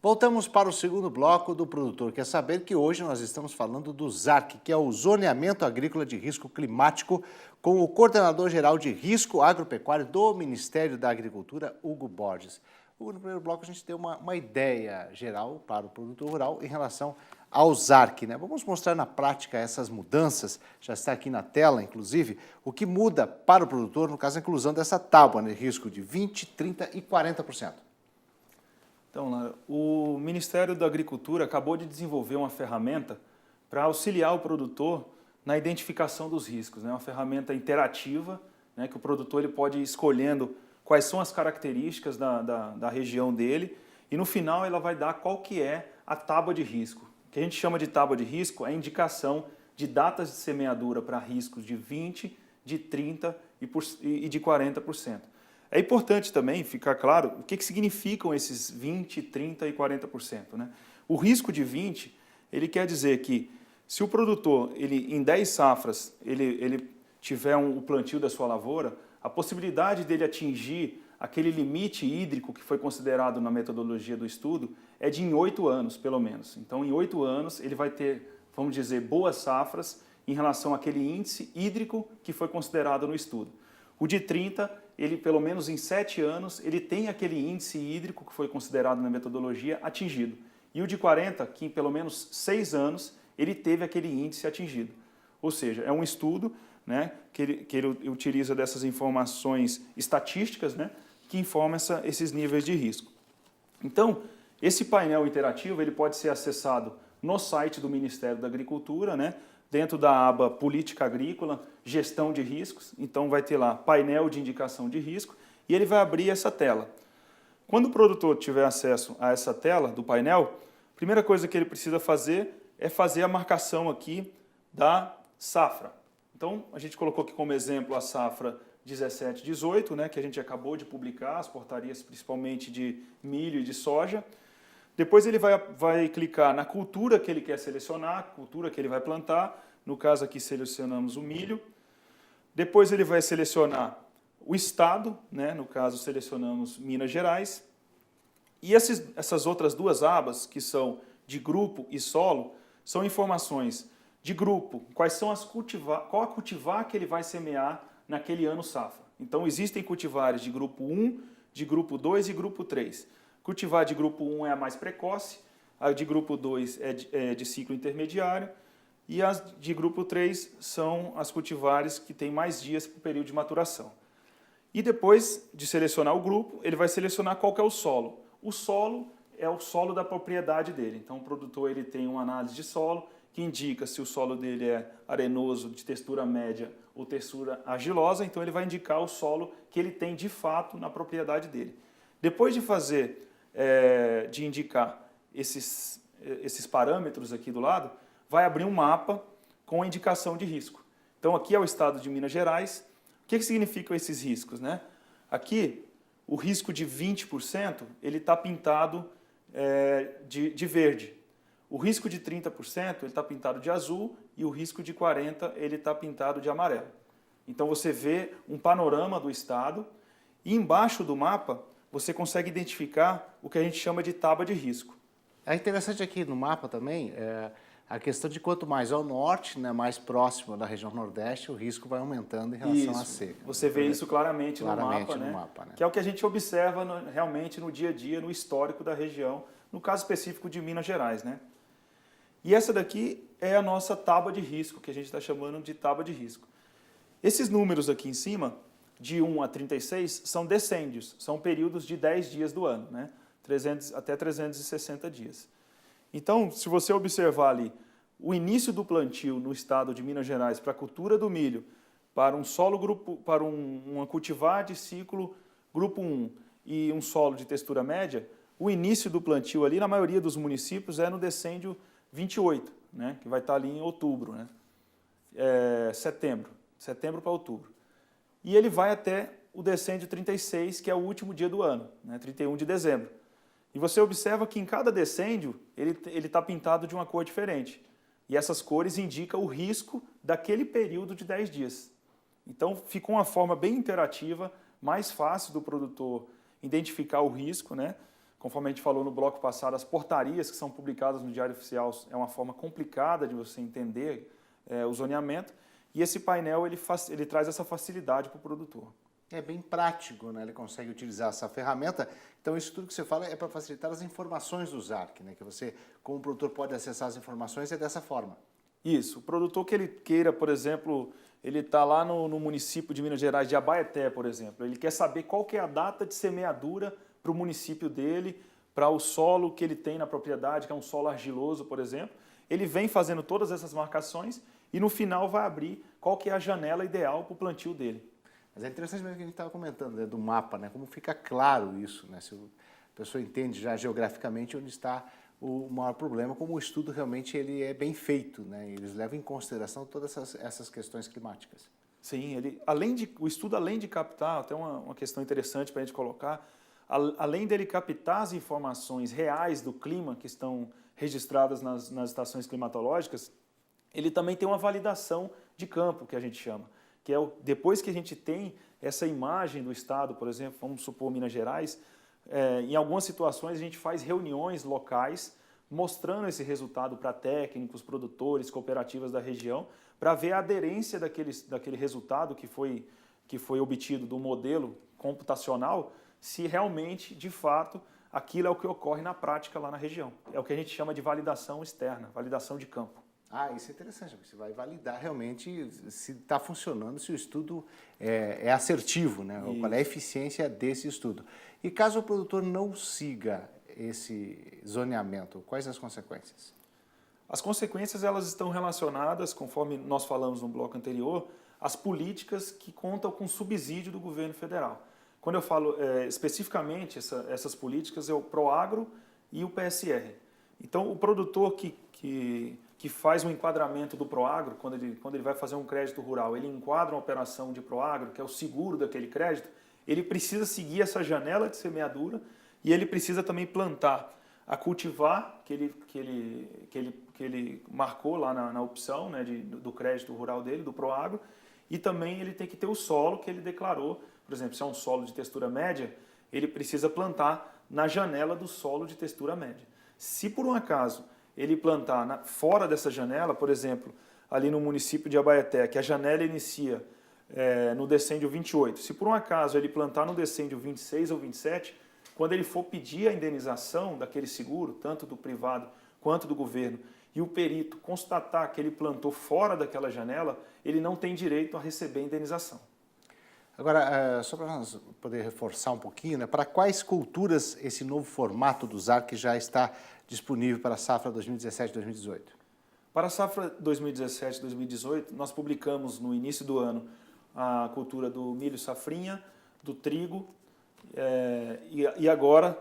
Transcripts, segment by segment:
Voltamos para o segundo bloco do Produtor Quer Saber, que hoje nós estamos falando do ZARC, que é o Zoneamento Agrícola de Risco Climático, com o Coordenador-Geral de Risco Agropecuário do Ministério da Agricultura, Hugo Borges. Hugo, no primeiro bloco a gente deu uma ideia geral para o produtor rural em relação ao ZARC, né? Vamos mostrar na prática essas mudanças, já está aqui na tela, inclusive, o que muda para o produtor, no caso a inclusão dessa tábua de risco de 20%, 30% e 40%. Então, o Ministério da Agricultura acabou de desenvolver uma ferramenta para auxiliar o produtor na identificação dos riscos, né? Uma ferramenta interativa, né, que o produtor ele pode ir escolhendo quais são as características da região dele e no final ela vai dar qual que é a tábua de risco. O que a gente chama de tábua de risco é a indicação de datas de semeadura para riscos de 20%, de 30% e de 40%. É importante também ficar claro o que significam esses 20%, 30% e 40%. Né? O risco de 20%, ele quer dizer que se o produtor, em 10 safras, ele tiver o plantio da sua lavoura, a possibilidade dele atingir aquele limite hídrico que foi considerado na metodologia do estudo é de em 8 anos, pelo menos. Então, em 8 anos, ele vai ter, vamos dizer, boas safras em relação àquele índice hídrico que foi considerado no estudo. O de 30, ele pelo menos em 7 anos, ele tem aquele índice hídrico que foi considerado na metodologia atingido. E o de 40, que em pelo menos 6 anos, ele teve aquele índice atingido. Ou seja, é um estudo, né, que ele utiliza dessas informações estatísticas, né, que informam esses níveis de risco. Então, esse painel interativo ele pode ser acessado no site do Ministério da Agricultura, né, dentro da aba Política Agrícola, Gestão de Riscos. Então vai ter lá painel de indicação de risco e ele vai abrir essa tela. Quando o produtor tiver acesso a essa tela do painel, a primeira coisa que ele precisa fazer é fazer a marcação aqui da safra. Então a gente colocou aqui como exemplo a safra 17, 18, né, que a gente acabou de publicar, as portarias principalmente de milho e de soja. Depois ele vai clicar na cultura que ele quer selecionar, a cultura que ele vai plantar. No caso aqui selecionamos o milho. Depois ele vai selecionar o estado, né? No caso selecionamos Minas Gerais. E essas outras duas abas, que são de grupo e solo, são informações de grupo, qual a cultivar que ele vai semear naquele ano safra. Então existem cultivares de grupo 1, de grupo 2 e grupo 3. Cultivar de grupo 1 é a mais precoce, a de grupo 2 é de ciclo intermediário e as de grupo 3 são as cultivares que têm mais dias para o período de maturação. E depois de selecionar o grupo, ele vai selecionar qual que é o solo. O solo é o solo da propriedade dele. Então o produtor ele tem uma análise de solo que indica se o solo dele é arenoso, de textura média ou textura argilosa, então ele vai indicar o solo que ele tem de fato na propriedade dele. Depois de indicar esses parâmetros aqui do lado, vai abrir um mapa com a indicação de risco. Então aqui é o estado de Minas Gerais. O que significam esses riscos, né? Aqui, o risco de 20%, ele está pintado de verde. O risco de 30%, ele está pintado de azul e o risco de 40%, ele está pintado de amarelo. Então você vê um panorama do estado e embaixo do mapa você consegue identificar o que a gente chama de tábua de risco. É interessante aqui no mapa também a questão de quanto mais ao norte, né, mais próximo da região nordeste, o risco vai aumentando em relação à seca. Você vê isso claramente no mapa, né? Que é o que a gente observa realmente no dia a dia, no histórico da região, no caso específico de Minas Gerais, né? E essa daqui é a nossa tábua de risco, que a gente está chamando de tábua de risco. Esses números aqui em cima, de 1 a 36, são decêndios, são períodos de 10 dias do ano, né? Até 360 dias. Então, se você observar ali o início do plantio no estado de Minas Gerais para a cultura do milho, para um solo para uma cultivar de ciclo grupo 1 e um solo de textura média, o início do plantio ali, na maioria dos municípios, é no decêndio 28, né? Que vai estar ali em outubro, né? Setembro para outubro. E ele vai até o decêndio 36, que é o último dia do ano, né? 31 de dezembro. E você observa que em cada decêndio ele está pintado de uma cor diferente. E essas cores indicam o risco daquele período de 10 dias. Então ficou uma forma bem interativa, mais fácil do produtor identificar o risco, né? Conforme a gente falou no bloco passado, as portarias que são publicadas no Diário Oficial é uma forma complicada de você entender o zoneamento, e esse painel ele traz essa facilidade para o produtor. É bem prático, né? Ele consegue utilizar essa ferramenta. Então, isso tudo que você fala é para facilitar as informações do ZARC, né? Que você, como produtor, pode acessar as informações dessa forma. Isso. O produtor que ele queira, por exemplo, ele está lá no município de Minas Gerais, de Abaeté, por exemplo. Ele quer saber qual que é a data de semeadura para o município dele, para o solo que ele tem na propriedade, que é um solo argiloso, por exemplo. Ele vem fazendo todas essas marcações e no final vai abrir qual que é a janela ideal para o plantio dele. Mas é interessante mesmo que a gente estava comentando, né, do mapa, né, como fica claro isso, né, se a pessoa entende já geograficamente onde está o maior problema, como o estudo realmente ele é bem feito, né, eles levam em consideração todas essas questões climáticas. Sim, o estudo além de captar, até uma questão interessante para a gente colocar, além dele captar as informações reais do clima que estão registradas nas estações climatológicas, ele também tem uma validação de campo, que a gente chama. Que é depois que a gente tem essa imagem do estado, por exemplo, vamos supor Minas Gerais, em algumas situações a gente faz reuniões locais mostrando esse resultado para técnicos, produtores, cooperativas da região, para ver a aderência daquele resultado que foi obtido do modelo computacional, se realmente, de fato, aquilo é o que ocorre na prática lá na região. É o que a gente chama de validação externa, validação de campo. Ah, isso é interessante, porque você vai validar realmente se está funcionando, se o estudo é assertivo, né? Qual é a eficiência desse estudo. E caso o produtor não siga esse zoneamento, quais as consequências? As consequências elas estão relacionadas, conforme nós falamos no bloco anterior, às políticas que contam com subsídio do governo federal. Quando eu falo especificamente essas políticas, é o Proagro e o PSR. Então, o produtor que faz um enquadramento do Proagro, quando ele vai fazer um crédito rural, ele enquadra uma operação de Proagro, que é o seguro daquele crédito, ele precisa seguir essa janela de semeadura e ele precisa também plantar a cultivar que ele marcou lá na opção, né, do crédito rural dele, do Proagro, e também ele tem que ter o solo que ele declarou. Por exemplo, se é um solo de textura média, ele precisa plantar na janela do solo de textura média. Se por um acaso ele plantar fora dessa janela, por exemplo, ali no município de Abaeté, que a janela inicia no decêndio 28, se por um acaso ele plantar no decêndio 26 ou 27, quando ele for pedir a indenização daquele seguro, tanto do privado quanto do governo, e o perito constatar que ele plantou fora daquela janela, ele não tem direito a receber a indenização. Agora, só para nós poder reforçar um pouquinho, né, para quais culturas esse novo formato do ZARC já está disponível para a safra 2017-2018? Para a safra 2017-2018, nós publicamos no início do ano a cultura do milho safrinha, do trigo e agora,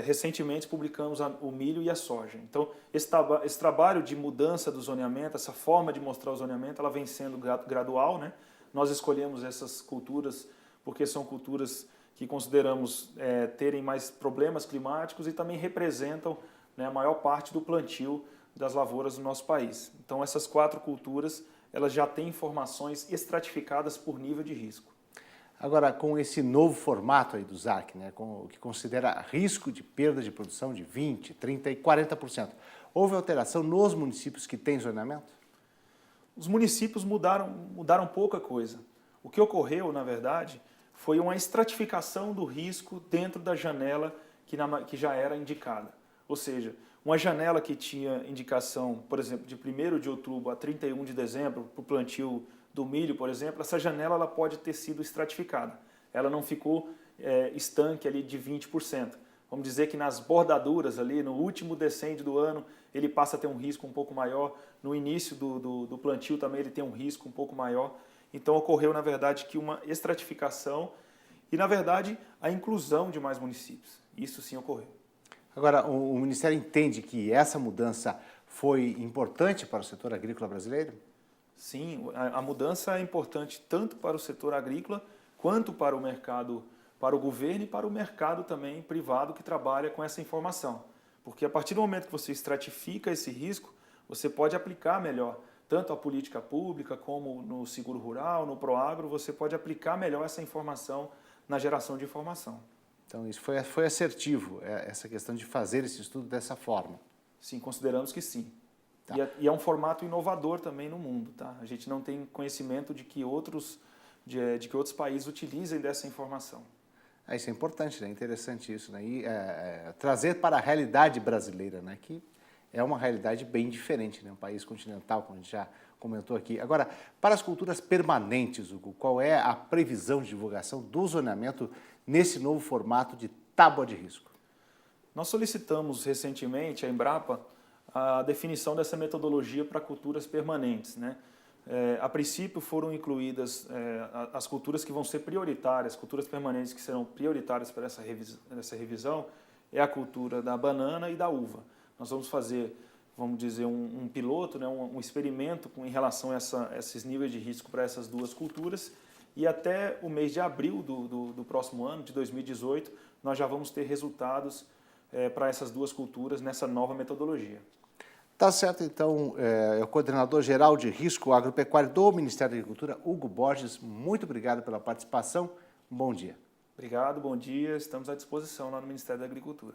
recentemente, publicamos o milho e a soja. Então, esse trabalho de mudança do zoneamento, essa forma de mostrar o zoneamento, ela vem sendo gradual, né? Nós escolhemos essas culturas porque são culturas que consideramos terem mais problemas climáticos e também representam, né, a maior parte do plantio das lavouras no nosso país. Então, essas 4 culturas elas já têm informações estratificadas por nível de risco. Agora, com esse novo formato aí do ZARC, né, o que considera risco de perda de produção de 20%, 30% e 40%, houve alteração nos municípios que têm zoneamento? Os municípios mudaram pouca coisa. O que ocorreu, na verdade, foi uma estratificação do risco dentro da janela que já era indicada. Ou seja, uma janela que tinha indicação, por exemplo, de 1º de outubro a 31 de dezembro, para o plantio do milho, por exemplo, essa janela ela pode ter sido estratificada. Ela não ficou estanque ali de 20%. Vamos dizer que nas bordaduras ali, no último decêndio do ano, ele passa a ter um risco um pouco maior. No início do plantio também ele tem um risco um pouco maior. Então ocorreu, na verdade, que uma estratificação e, na verdade, a inclusão de mais municípios. Isso sim ocorreu. Agora, o Ministério entende que essa mudança foi importante para o setor agrícola brasileiro? Sim, a mudança é importante tanto para o setor agrícola quanto para o mercado, para o governo e para o mercado também privado que trabalha com essa informação. Porque a partir do momento que você estratifica esse risco, você pode aplicar melhor, tanto a política pública como no seguro rural, no Proagro, você pode aplicar melhor essa informação na geração de informação. Então, isso foi assertivo, essa questão de fazer esse estudo dessa forma. Sim, consideramos que sim. Tá. E é um formato inovador também no mundo. Tá? A gente não tem conhecimento de que outros países utilizem dessa informação. Isso é importante, né? Interessante isso, né? E trazer para a realidade brasileira, né? Que é uma realidade bem diferente, né? Um país continental, como a gente já comentou aqui. Agora, para as culturas permanentes, Hugo, qual é a previsão de divulgação do zoneamento nesse novo formato de tábua de risco? Nós solicitamos recentemente à Embrapa a definição dessa metodologia para culturas permanentes, né? A princípio foram incluídas as culturas que vão ser prioritárias, culturas permanentes que serão prioritárias para essa revisão, é a cultura da banana e da uva. Nós vamos fazer, vamos dizer, um piloto, né, um experimento em relação a esses níveis de risco para essas duas culturas, e até o mês de abril do próximo ano, de 2018, nós já vamos ter resultados para essas duas culturas nessa nova metodologia. Tá certo, então, é o coordenador-geral de risco agropecuário do Ministério da Agricultura, Hugo Borges. Muito obrigado pela participação. Um bom dia. Obrigado, bom dia. Estamos à disposição lá no Ministério da Agricultura.